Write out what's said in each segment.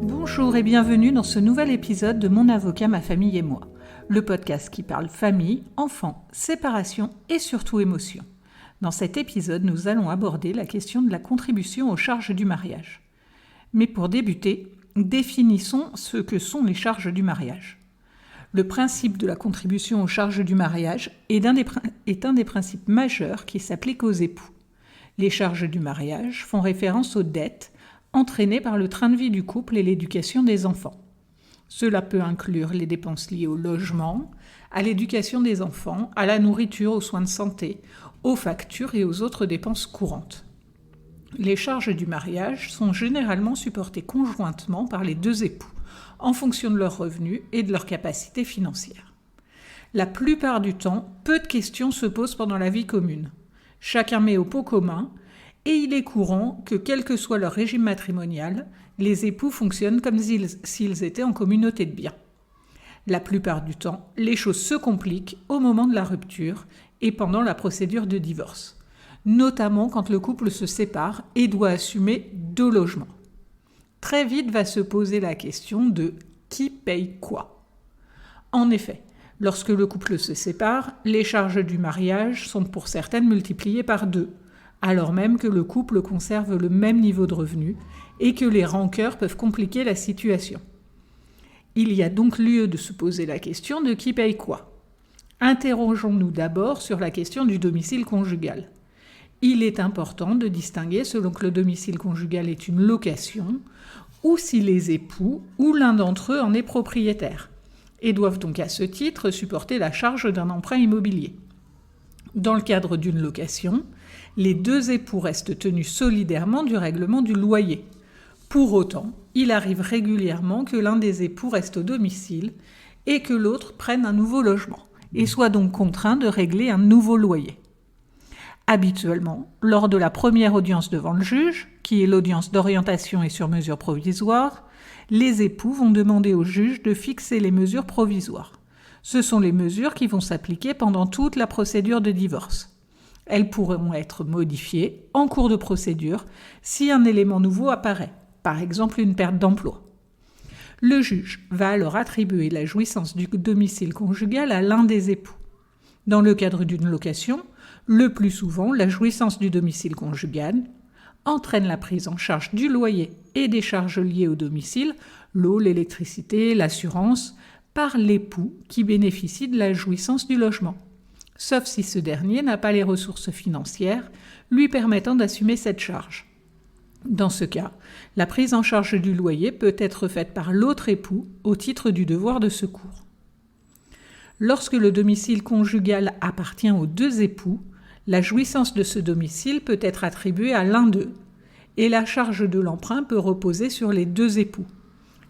Bonjour et bienvenue dans ce nouvel épisode de Mon avocat, ma famille et moi, le podcast qui parle famille, enfants, séparation et surtout émotions. Dans cet épisode, nous allons aborder la question de la contribution aux charges du mariage. Mais pour débuter, définissons ce que sont les charges du mariage. Le principe de la contribution aux charges du mariage est un des principes majeurs qui s'applique aux époux. Les charges du mariage font référence aux dettes entraînées par le train de vie du couple et l'éducation des enfants. Cela peut inclure les dépenses liées au logement, à l'éducation des enfants, à la nourriture, aux soins de santé, aux factures et aux autres dépenses courantes. Les charges du mariage sont généralement supportées conjointement par les deux époux, en fonction de leurs revenus et de leurs capacités financières. La plupart du temps, peu de questions se posent pendant la vie commune. Chacun met au pot commun, et il est courant que, quel que soit leur régime matrimonial, les époux fonctionnent comme s'ils étaient en communauté de biens. La plupart du temps, les choses se compliquent au moment de la rupture et pendant la procédure de divorce, notamment quand le couple se sépare et doit assumer 2 logements. Très vite va se poser la question de qui paye quoi. En effet, lorsque le couple se sépare, les charges du mariage sont pour certaines multipliées par 2, alors même que le couple conserve le même niveau de revenus et que les rancœurs peuvent compliquer la situation. Il y a donc lieu de se poser la question de qui paye quoi. Interrogeons-nous d'abord sur la question du domicile conjugal. Il est important de distinguer selon que le domicile conjugal est une location ou si les époux ou l'un d'entre eux en est propriétaire et doivent donc à ce titre supporter la charge d'un emprunt immobilier. Dans le cadre d'une location, les 2 époux restent tenus solidairement du règlement du loyer. Pour autant, il arrive régulièrement que l'un des époux reste au domicile et que l'autre prenne un nouveau logement et soit donc contraint de régler un nouveau loyer. Habituellement, lors de la première audience devant le juge, qui est l'audience d'orientation et sur mesure provisoire, les époux vont demander au juge de fixer les mesures provisoires. Ce sont les mesures qui vont s'appliquer pendant toute la procédure de divorce. Elles pourront être modifiées en cours de procédure si un élément nouveau apparaît, par exemple une perte d'emploi. Le juge va alors attribuer la jouissance du domicile conjugal à l'un des époux. Dans le cadre d'une location, le plus souvent, la jouissance du domicile conjugal entraîne la prise en charge du loyer et des charges liées au domicile, l'eau, l'électricité, l'assurance, par l'époux qui bénéficie de la jouissance du logement, sauf si ce dernier n'a pas les ressources financières lui permettant d'assumer cette charge. Dans ce cas, la prise en charge du loyer peut être faite par l'autre époux au titre du devoir de secours. Lorsque le domicile conjugal appartient aux 2 époux, la jouissance de ce domicile peut être attribuée à l'un d'eux, et la charge de l'emprunt peut reposer sur les 2 époux.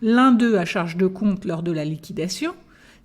L'un d'eux a charge de compte lors de la liquidation,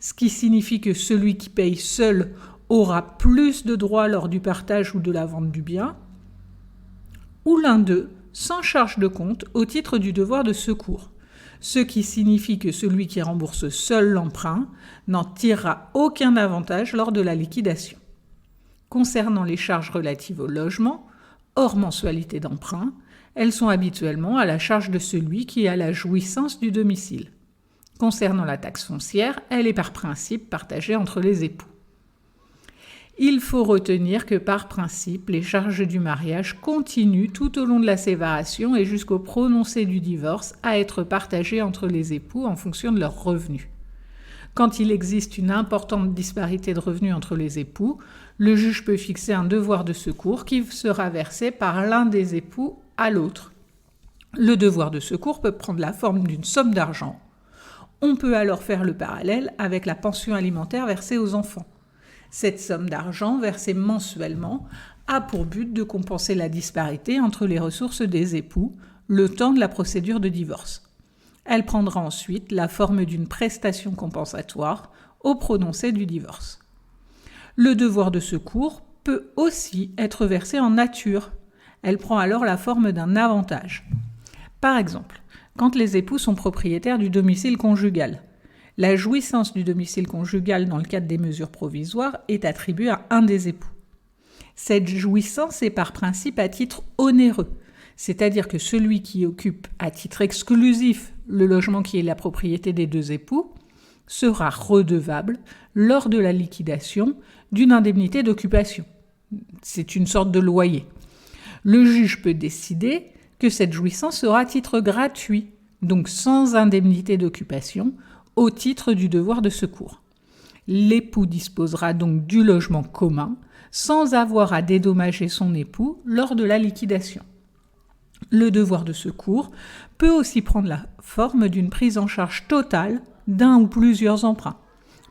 ce qui signifie que celui qui paye seul aura plus de droits lors du partage ou de la vente du bien, ou l'un d'eux sans charge de compte au titre du devoir de secours, ce qui signifie que celui qui rembourse seul l'emprunt n'en tirera aucun avantage lors de la liquidation. Concernant les charges relatives au logement, hors mensualité d'emprunt, elles sont habituellement à la charge de celui qui a la jouissance du domicile. Concernant la taxe foncière, elle est par principe partagée entre les époux. Il faut retenir que par principe, les charges du mariage continuent tout au long de la séparation et jusqu'au prononcé du divorce à être partagées entre les époux en fonction de leurs revenus. Quand il existe une importante disparité de revenus entre les époux, le juge peut fixer un devoir de secours qui sera versé par l'un des époux à l'autre. Le devoir de secours peut prendre la forme d'une somme d'argent. On peut alors faire le parallèle avec la pension alimentaire versée aux enfants. Cette somme d'argent versée mensuellement a pour but de compenser la disparité entre les ressources des époux le temps de la procédure de divorce. Elle prendra ensuite la forme d'une prestation compensatoire au prononcé du divorce. Le devoir de secours peut aussi être versé en nature. Elle prend alors la forme d'un avantage. Par exemple, quand les époux sont propriétaires du domicile conjugal, la jouissance du domicile conjugal dans le cadre des mesures provisoires est attribuée à un des époux. Cette jouissance est par principe à titre onéreux, c'est-à-dire que celui qui occupe à titre exclusif le logement qui est la propriété des deux époux sera redevable, lors de la liquidation, d'une indemnité d'occupation. C'est une sorte de loyer. Le juge peut décider que cette jouissance sera à titre gratuit, donc sans indemnité d'occupation, au titre du devoir de secours. L'époux disposera donc du logement commun, sans avoir à dédommager son époux lors de la liquidation. Le devoir de secours peut aussi prendre la forme d'une prise en charge totale d'un ou plusieurs emprunts,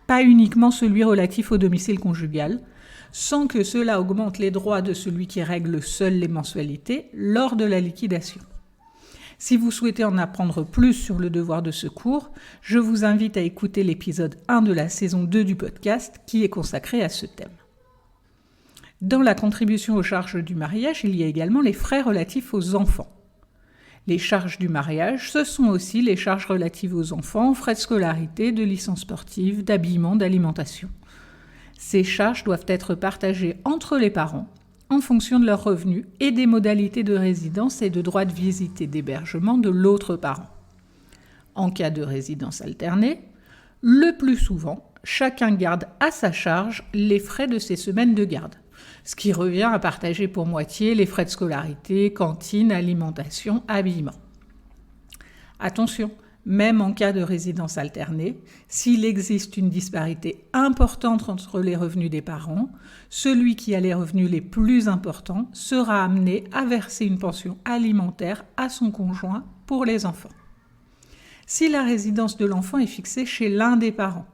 pas uniquement celui relatif au domicile conjugal, sans que cela augmente les droits de celui qui règle seul les mensualités lors de la liquidation. Si vous souhaitez en apprendre plus sur le devoir de secours, je vous invite à écouter l'épisode 1 de la saison 2 du podcast qui est consacré à ce thème. Dans la contribution aux charges du mariage, il y a également les frais relatifs aux enfants. Les charges du mariage, ce sont aussi les charges relatives aux enfants, frais de scolarité, de licence sportive, d'habillement, d'alimentation. Ces charges doivent être partagées entre les parents en fonction de leurs revenus et des modalités de résidence et de droit de visite et d'hébergement de l'autre parent. En cas de résidence alternée, le plus souvent, chacun garde à sa charge les frais de ses semaines de garde, ce qui revient à partager pour moitié les frais de scolarité, cantine, alimentation, habillement. Attention, même en cas de résidence alternée, s'il existe une disparité importante entre les revenus des parents, celui qui a les revenus les plus importants sera amené à verser une pension alimentaire à son conjoint pour les enfants. Si la résidence de l'enfant est fixée chez l'un des parents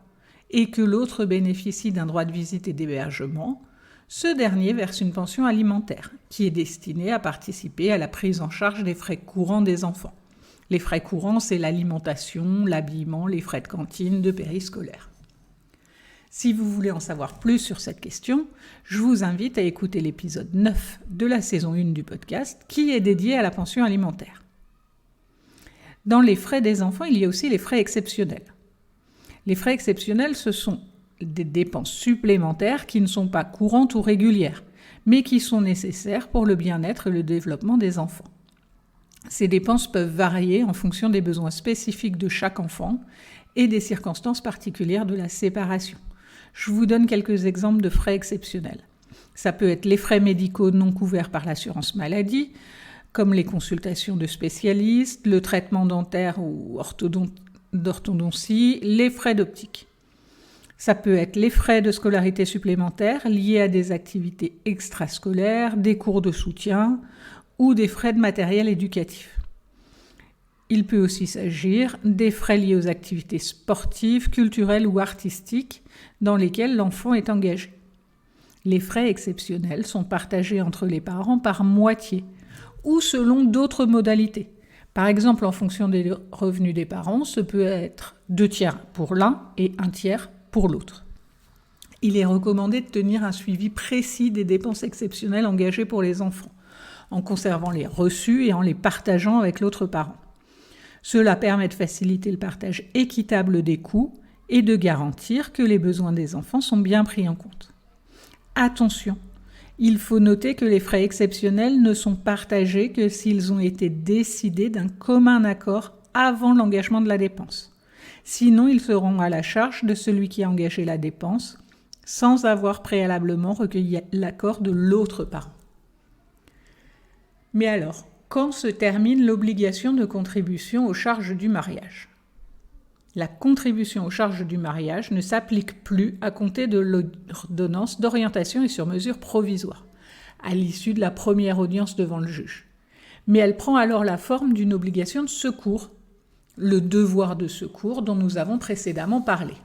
et que l'autre bénéficie d'un droit de visite et d'hébergement, ce dernier verse une pension alimentaire qui est destinée à participer à la prise en charge des frais courants des enfants. Les frais courants, c'est l'alimentation, l'habillement, les frais de cantine, de périscolaire. Si vous voulez en savoir plus sur cette question, je vous invite à écouter l'épisode 9 de la saison 1 du podcast qui est dédié à la pension alimentaire. Dans les frais des enfants, il y a aussi les frais exceptionnels. Les frais exceptionnels, ce sont des dépenses supplémentaires qui ne sont pas courantes ou régulières, mais qui sont nécessaires pour le bien-être et le développement des enfants. Ces dépenses peuvent varier en fonction des besoins spécifiques de chaque enfant et des circonstances particulières de la séparation. Je vous donne quelques exemples de frais exceptionnels. Ça peut être les frais médicaux non couverts par l'assurance maladie, comme les consultations de spécialistes, le traitement dentaire ou d'orthodontie, les frais d'optique. Ça peut être les frais de scolarité supplémentaires liés à des activités extrascolaires, des cours de soutien ou des frais de matériel éducatif. Il peut aussi s'agir des frais liés aux activités sportives, culturelles ou artistiques dans lesquelles l'enfant est engagé. Les frais exceptionnels sont partagés entre les parents par moitié ou selon d'autres modalités. Par exemple, en fonction des revenus des parents, ce peut être 2/3 pour l'un et 1/3 pour l'autre. Il est recommandé de tenir un suivi précis des dépenses exceptionnelles engagées pour les enfants, en conservant les reçus et en les partageant avec l'autre parent. Cela permet de faciliter le partage équitable des coûts et de garantir que les besoins des enfants sont bien pris en compte. Attention, il faut noter que les frais exceptionnels ne sont partagés que s'ils ont été décidés d'un commun accord avant l'engagement de la dépense. Sinon, ils seront à la charge de celui qui a engagé la dépense sans avoir préalablement recueilli l'accord de l'autre parent. Mais alors, quand se termine l'obligation de contribution aux charges du mariage ? La contribution aux charges du mariage ne s'applique plus à compter de l'ordonnance d'orientation et sur mesure provisoire, à l'issue de la première audience devant le juge. Mais elle prend alors la forme d'une obligation de secours, le devoir de secours dont nous avons précédemment parlé.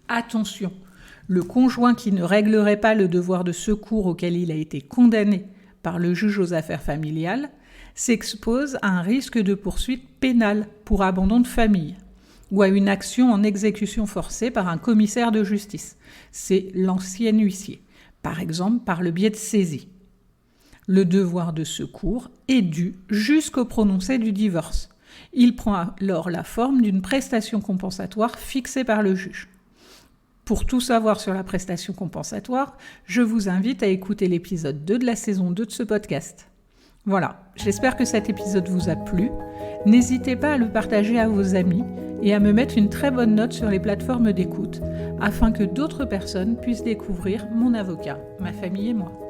Attention, le conjoint qui ne réglerait pas le devoir de secours auquel il a été condamné par le juge aux affaires familiales s'expose à un risque de poursuite pénale pour abandon de famille ou à une action en exécution forcée par un commissaire de justice. C'est l'ancien huissier, par exemple par le biais de saisie. Le devoir de secours est dû jusqu'au prononcé du divorce. Il prend alors la forme d'une prestation compensatoire fixée par le juge. Pour tout savoir sur la prestation compensatoire, je vous invite à écouter l'épisode 2 de la saison 2 de ce podcast. Voilà, j'espère que cet épisode vous a plu. N'hésitez pas à le partager à vos amis et à me mettre une très bonne note sur les plateformes d'écoute afin que d'autres personnes puissent découvrir mon avocat, ma famille et moi.